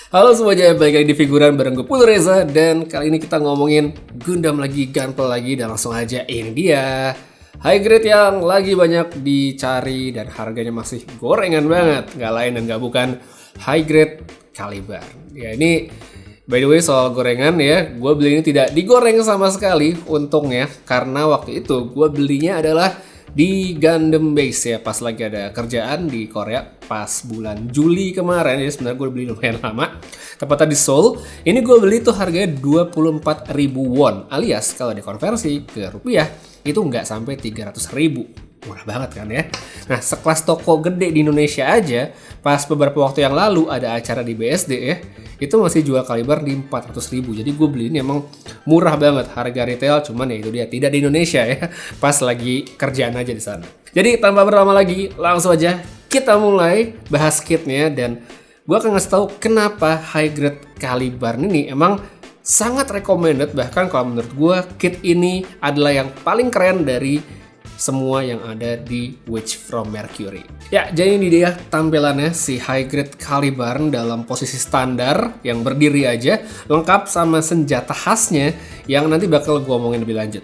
Halo semuanya, balik lagi di Figuran bareng gue Putu Reza. Dan kali ini kita ngomongin Gundam lagi, Gunpla lagi. Dan langsung aja, ini dia high grade yang lagi banyak dicari dan harganya masih gorengan banget. Gak lain dan gak bukan high grade Caliburn. Ya ini by the way soal gorengan ya, gue beli ini tidak digoreng sama sekali untungnya. Karena waktu itu gue belinya adalah di Gundam Base ya, pas lagi ada kerjaan di Korea pas bulan Juli kemarin. Jadi sebenarnya gue beli lumayan lama, tepatnya di Seoul. Ini gue beli tuh harganya 24.000 won, alias kalau dikonversi ke rupiah itu nggak sampai 300.000. Murah banget kan ya. Nah, sekelas toko gede di Indonesia aja pas beberapa waktu yang lalu ada acara di BSD ya, itu masih jual Caliburn di 400.000. Jadi gue beli ini emang murah banget harga retail, cuman ya itu dia tidak di Indonesia ya, pas lagi kerjaan aja di sana. Jadi tanpa berlama lagi, langsung aja kita mulai bahas kitnya. Dan gue akan ngasih tahu kenapa high grade Caliburn ini emang sangat recommended. Bahkan kalau menurut gue kit ini adalah yang paling keren dari semua yang ada di Witch from Mercury. Ya, jadi ini dia tampilannya si high grade Caliburn dalam posisi standar yang berdiri aja, lengkap sama senjata khasnya yang nanti bakal gue omongin lebih lanjut.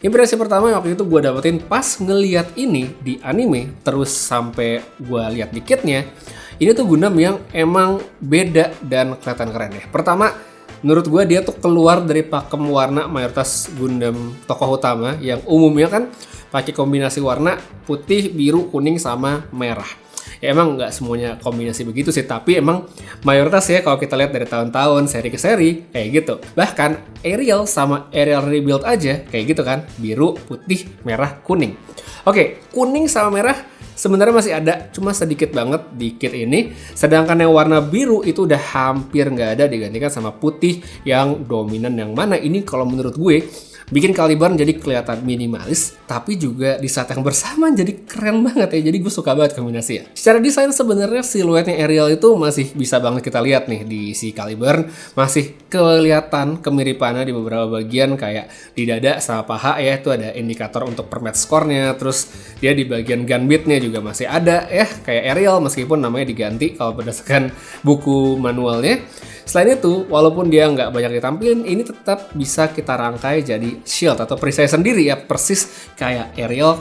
Impresi pertama waktu itu gue dapetin pas ngeliat ini di anime, terus sampai gue lihat di kitnya, ini tuh Gundam yang emang beda dan kelihatan keren ya. Pertama, menurut gue dia tuh keluar dari pakem warna mayoritas Gundam tokoh utama yang umumnya kan pakai kombinasi warna putih, biru, kuning, sama merah. Ya emang nggak semuanya kombinasi begitu sih, tapi emang mayoritas ya kalau kita lihat dari tahun-tahun, seri ke seri, kayak gitu. Bahkan Ariel sama Ariel Rebuild aja kayak gitu kan, biru, putih, merah, kuning. Oke, kuning sama merah sebenarnya masih ada, cuma sedikit banget di kit ini. Sedangkan yang warna biru itu udah hampir nggak ada, digantikan sama putih yang dominan. Yang mana ini kalau menurut gue bikin Caliburn jadi kelihatan minimalis, tapi juga di saat yang bersamaan jadi keren banget ya. Jadi gue suka banget kombinasinya. Secara desain sebenarnya siluetnya Ariel itu masih bisa banget kita lihat nih di si Caliburn. Masih kelihatan kemiripannya di beberapa bagian, kayak di dada sama paha ya, itu ada indikator untuk per match score-nya. Terus dia di bagian gun bitnya juga masih ada ya, kayak Ariel meskipun namanya diganti kalau berdasarkan buku manualnya. Selain itu, walaupun dia nggak banyak ditampilin, ini tetap bisa kita rangkai jadi shield atau perisai sendiri ya, persis kayak Ariel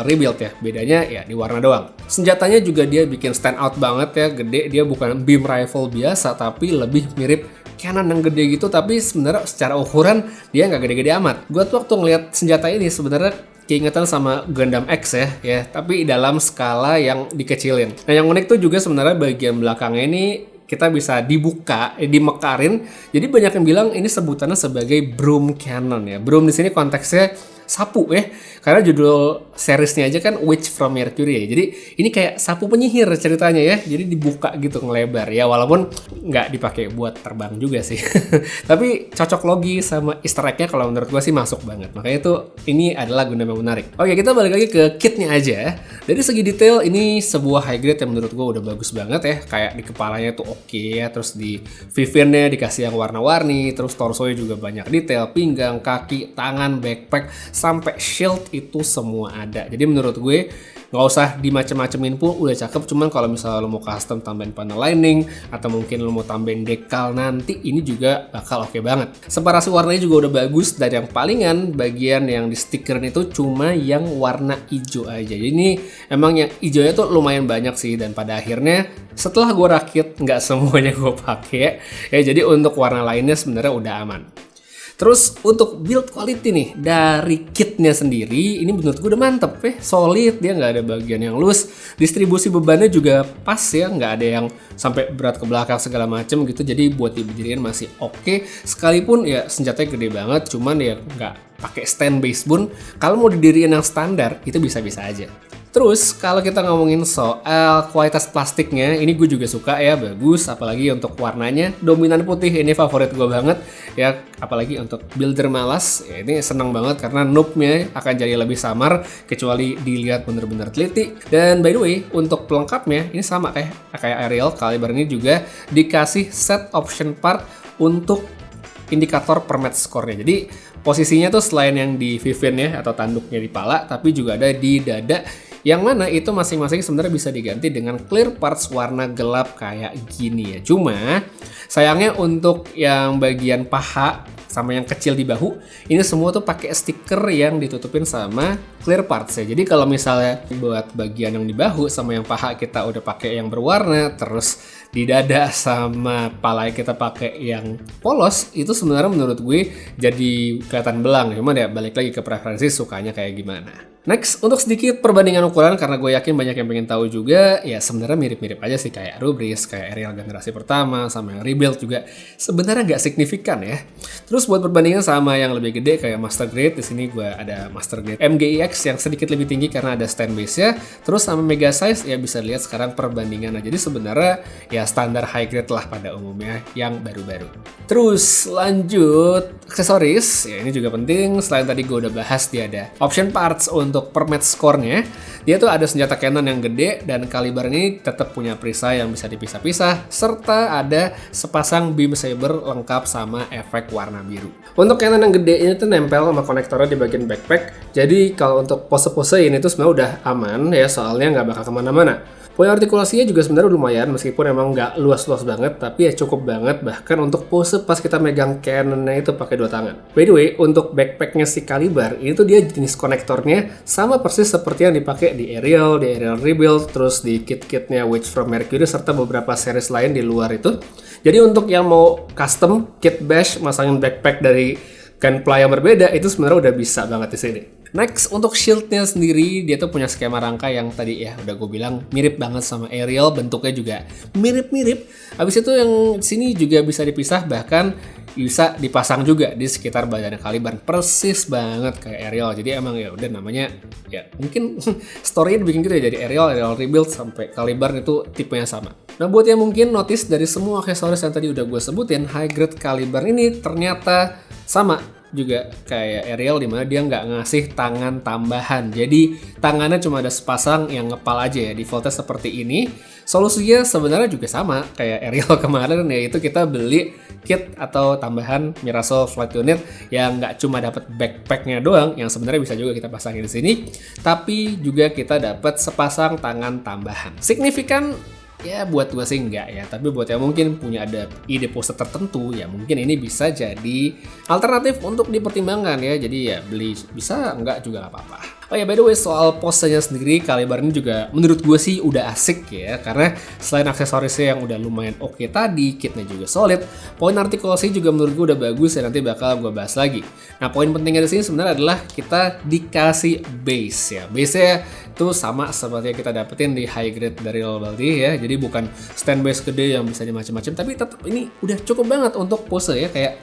Rebuild ya. Bedanya ya di warna doang. Senjatanya juga dia bikin stand out banget ya, gede. Dia bukan beam rifle biasa, tapi lebih mirip cannon yang gede gitu. Tapi sebenarnya secara ukuran dia nggak gede-gede amat. Gue tuh waktu ngeliat senjata ini sebenarnya keingetan sama Gundam X ya, tapi dalam skala yang dikecilin. Nah, yang unik tuh juga sebenarnya bagian belakangnya ini kita bisa dibuka, dimekarin. Jadi banyak yang bilang ini sebutannya sebagai broom cannon ya. Broom di sini konteksnya sapu ya, karena judul seriesnya aja kan Witch from Mercury ya. Jadi ini kayak sapu penyihir ceritanya ya. Jadi dibuka gitu ngelebar ya, walaupun nggak dipakai buat terbang juga sih. Tapi cocok logi sama easter egg-nya kalau menurut gue sih masuk banget. Makanya itu ini adalah Gundam yang menarik. Oke, kita balik lagi ke kitnya aja. Dari segi detail ini sebuah high grade yang menurut gue udah bagus banget ya. Kayak di kepalanya tuh oke ya, terus di Viviannya dikasih yang warna-warni, terus torsonya juga banyak detail, pinggang, kaki, tangan, backpack, sampai shield itu semua ada. Jadi menurut gue nggak usah dimacem-macemin pun udah cakep. Cuman kalau misalnya lo mau custom tambahin panel lining atau mungkin lo mau tambahin decal nanti, ini juga bakal oke banget. Separasi warnanya juga udah bagus, dan yang palingan bagian yang di stikerin itu cuma yang warna hijau aja. Jadi ini emang yang hijaunya tuh lumayan banyak sih, dan pada akhirnya setelah gue rakit nggak semuanya gue pakai ya. Jadi untuk warna lainnya sebenarnya udah aman. Terus untuk build quality nih dari kitnya sendiri, ini menurut gue udah mantep ya, solid, dia nggak ada bagian yang loose, distribusi bebannya juga pas ya, nggak ada yang sampai berat ke belakang segala macem gitu. Jadi buat diberdiriin masih oke, sekalipun ya senjatanya gede banget, cuman ya nggak pakai stand base pun kalau mau didiriin yang standar itu bisa-bisa aja. Terus kalau kita ngomongin soal kualitas plastiknya, ini gue juga suka ya, bagus. Apalagi untuk warnanya dominan putih, ini favorit gue banget ya. Apalagi untuk builder malas, ya ini seneng banget karena noobnya akan jadi lebih samar kecuali dilihat bener-bener teliti. Dan by the way, untuk pelengkapnya ini sama kayak Ariel, Caliburn ini juga dikasih set option part untuk indikator per match score-nya. Jadi posisinya tuh selain yang di Vivian ya atau tanduknya di pala, tapi juga ada di dada Yang mana itu masing-masing sebenarnya bisa diganti dengan clear parts warna gelap kayak gini ya. Cuma sayangnya untuk yang bagian paha sama yang kecil di bahu, ini semua tuh pakai stiker yang ditutupin sama clear parts ya. Jadi kalau misalnya buat bagian yang di bahu sama yang paha kita udah pakai yang berwarna, terus di dada sama pala kita pakai yang polos, itu sebenarnya menurut gue jadi kelihatan belang. Cuman ya balik lagi ke preferensi sukanya kayak gimana. Next, untuk sedikit perbandingan ukuran, karena gue yakin banyak yang pengen tahu juga, ya sebenarnya mirip-mirip aja sih kayak Rubris, kayak Ariel generasi pertama, sama yang Rebuild juga sebenarnya nggak signifikan ya. Terus buat perbandingan sama yang lebih gede kayak Master Grade, di sini gue ada Master Grade MGIX yang sedikit lebih tinggi karena ada stand base-nya. Terus sama Mega Size ya bisa lihat sekarang perbandingannya. Jadi sebenarnya ya standar high grade lah pada umumnya yang baru-baru. Terus lanjut aksesoris, ya ini juga penting. Selain tadi gue udah bahas, dia ada option parts untuk per match score-nya. Dia tuh ada senjata cannon yang gede dan kaliber ini tetap punya perisai yang bisa dipisah-pisah, serta ada sepasang beam saber lengkap sama efek warna biru. Untuk cannon yang gede ini tuh nempel sama konektornya di bagian backpack. Jadi kalau untuk pose-pose ini tuh sebenarnya udah aman ya, soalnya nggak bakal kemana-mana. Poin artikulasinya juga sebenarnya lumayan, meskipun emang nggak luas-luas banget, tapi ya cukup banget bahkan untuk pose pas kita megang cannonnya itu pakai 2 tangan. By the way, untuk backpacknya si Caliber, ini tuh dia jenis konektornya sama persis seperti yang dipakai di Ariel Rebuild, terus di kit-kitnya Witch from Mercury, serta beberapa series lain di luar itu. Jadi untuk yang mau custom kit bash, masangin backpack dari gunpla yang berbeda, itu sebenarnya udah bisa banget di sini. Next, untuk shieldnya sendiri, dia tuh punya skema rangka yang tadi ya udah gue bilang mirip banget sama Ariel, bentuknya juga mirip-mirip. Habis itu yang sini juga bisa dipisah, bahkan bisa dipasang juga di sekitar badannya Caliban, persis banget kayak Ariel. Jadi emang ya udah namanya ya mungkin story-nya dibikin gitu ya, jadi Ariel Rebuild sampai Caliban itu tipenya sama. Nah buat yang mungkin notice dari semua aksesoris yang tadi udah gue sebutin, high grade Caliban ini ternyata sama juga kayak Ariel, dimana dia nggak ngasih tangan tambahan. Jadi tangannya cuma ada sepasang yang ngepal aja ya, defaultnya seperti ini. Solusinya sebenarnya juga sama kayak Ariel kemarin, yaitu kita beli kit atau tambahan Mirasol Flight Unit yang nggak cuma dapat backpacknya doang, yang sebenarnya bisa juga kita pasangin di sini, tapi juga kita dapat sepasang tangan tambahan. Signifikan? Ya buat gue sih enggak ya, tapi buat yang mungkin punya ada ide pose tertentu, ya mungkin ini bisa jadi alternatif untuk dipertimbangkan ya. Jadi ya beli bisa, enggak juga gak apa-apa. Oh ya, by the way, soal posenya sendiri, Caliber ini juga menurut gue sih udah asik ya, karena selain aksesorisnya yang udah lumayan oke tadi, kitnya juga solid, poin artikulasi juga menurut gue udah bagus ya, nanti bakal gue bahas lagi. Nah poin pentingnya di sini sebenarnya adalah kita dikasih base ya, base-nya itu sama seperti yang kita dapetin di high grade dari Baldi ya, jadi bukan stand base gede yang bisa dimacem-macem, tapi tetap ini udah cukup banget untuk pose ya, kayak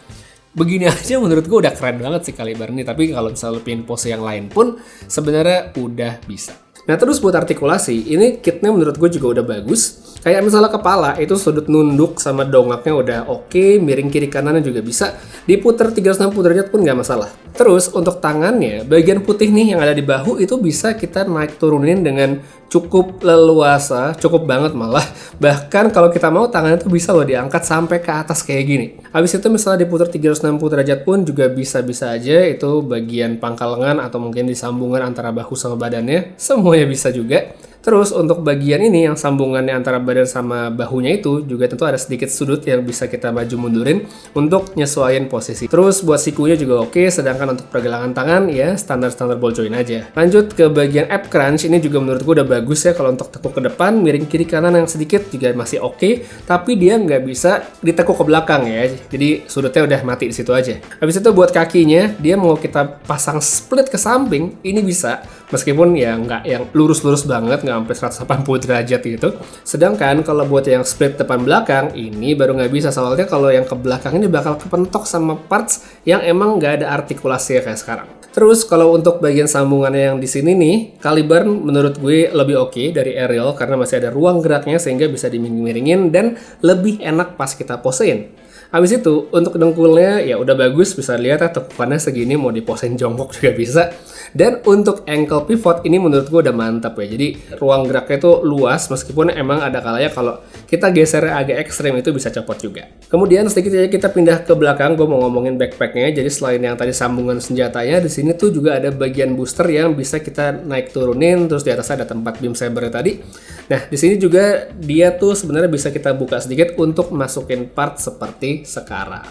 begini aja menurut gue udah keren banget sih Caliber ini. Tapi kalau misalnya pin pose yang lain pun sebenarnya udah bisa. Nah terus buat artikulasi, ini kitnya menurut gue juga udah bagus. Kayak misalnya kepala, itu sudut nunduk sama dongaknya udah oke, miring kiri kanannya juga bisa, diputer 360 derajat pun nggak masalah. Terus untuk tangannya, bagian putih nih yang ada di bahu itu bisa kita naik turunin dengan cukup leluasa, cukup banget malah. Bahkan kalau kita mau tangannya tuh bisa loh diangkat sampai ke atas kayak gini. Habis itu misalnya diputer 360 derajat pun juga bisa-bisa aja, itu bagian pangkal lengan atau mungkin di sambungan antara bahu sama badannya, semuanya bisa juga. Terus untuk bagian ini yang sambungannya antara badan sama bahunya itu juga tentu ada sedikit sudut yang bisa kita maju mundurin untuk nyesuaiin posisi. Terus buat sikunya juga oke, sedangkan untuk pergelangan tangan ya standar-standar ball joint aja. Lanjut ke bagian ab crunch, ini juga menurut gue udah bagus ya. Kalau untuk tekuk ke depan, miring kiri kanan yang sedikit juga masih oke, tapi dia nggak bisa ditekuk ke belakang ya. Jadi sudutnya udah mati di situ aja. Habis itu buat kakinya, dia mau kita pasang split ke samping, ini bisa. Meskipun ya nggak yang lurus-lurus banget, nggak sampai 180 derajat gitu. Sedangkan kalau buat yang split depan belakang, ini baru nggak bisa. Soalnya kalau yang ke belakang ini bakal kepentok sama parts yang emang nggak ada artikulasinya kayak sekarang. Terus kalau untuk bagian sambungannya yang di sini nih, Caliber menurut gue lebih oke dari Ariel karena masih ada ruang geraknya sehingga bisa dimiring-miringin dan lebih enak pas kita posein. Habis itu untuk dengkulnya ya udah bagus, bisa lihat ya tekukannya segini, mau diposein jongkok juga bisa. Dan untuk ankle pivot ini menurut gue udah mantap ya. Jadi ruang geraknya itu luas, meskipun emang ada kalanya kalau kita geser agak ekstrem itu bisa copot juga. Kemudian sedikit aja kita pindah ke belakang, gue mau ngomongin backpacknya. Jadi selain yang tadi sambungan senjatanya, di sini tuh juga ada bagian booster yang bisa kita naik turunin, terus di atasnya ada tempat beam sabernya tadi. Nah di sini juga dia tuh sebenarnya bisa kita buka sedikit untuk masukin part seperti sekarang.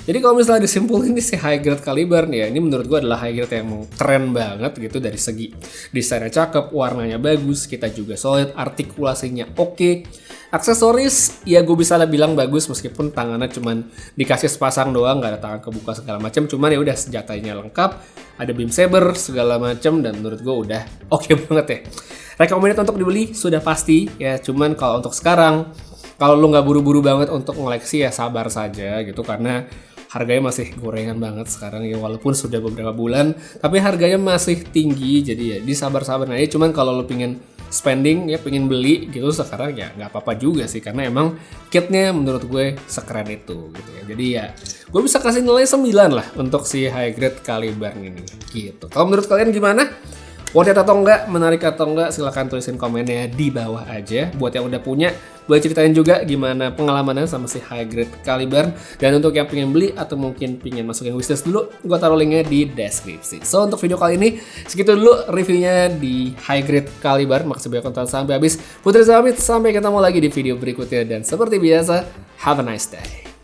Jadi kalau misalnya disimpulin ini si high grade caliber nih ya, ini menurut gua adalah high grade yang keren banget gitu dari segi desainnya cakep, warnanya bagus, kita juga solid, artikulasinya oke. Aksesoris ya gue bisa bilang bagus meskipun tangannya cuman dikasih sepasang doang, nggak ada tangan kebuka segala macam, cuman ya udah senjatanya lengkap, ada beam saber segala macam, dan menurut gue udah oke banget ya. Recommended untuk dibeli sudah pasti ya, cuman kalau untuk sekarang kalau lu nggak buru-buru banget untuk ngoleksi ya sabar saja gitu, karena harganya masih gorengan banget sekarang ya, walaupun sudah beberapa bulan tapi harganya masih tinggi, jadi ya disabar-sabar aja. Cuman kalau lu pingin spending ya, pingin beli gitu sekarang ya nggak apa-apa juga sih, karena emang kitnya menurut gue sekeren itu gitu ya. Jadi ya gue bisa kasih nilai 9 lah untuk si high grade caliber ini gitu. Kalau menurut kalian gimana? Worth it atau enggak, menarik atau enggak, silahkan tulisin komennya di bawah aja. Buat yang udah punya, boleh ceritain juga gimana pengalamannya sama si high grade caliber. Dan untuk yang pengen beli atau mungkin pengen masukin wishlist dulu, gue taruh linknya di deskripsi. So untuk video kali ini segitu dulu reviewnya di high grade caliber. Makasih banyak nonton sampai habis. Putri pamit, sampai ketemu lagi di video berikutnya. Dan seperti biasa, have a nice day.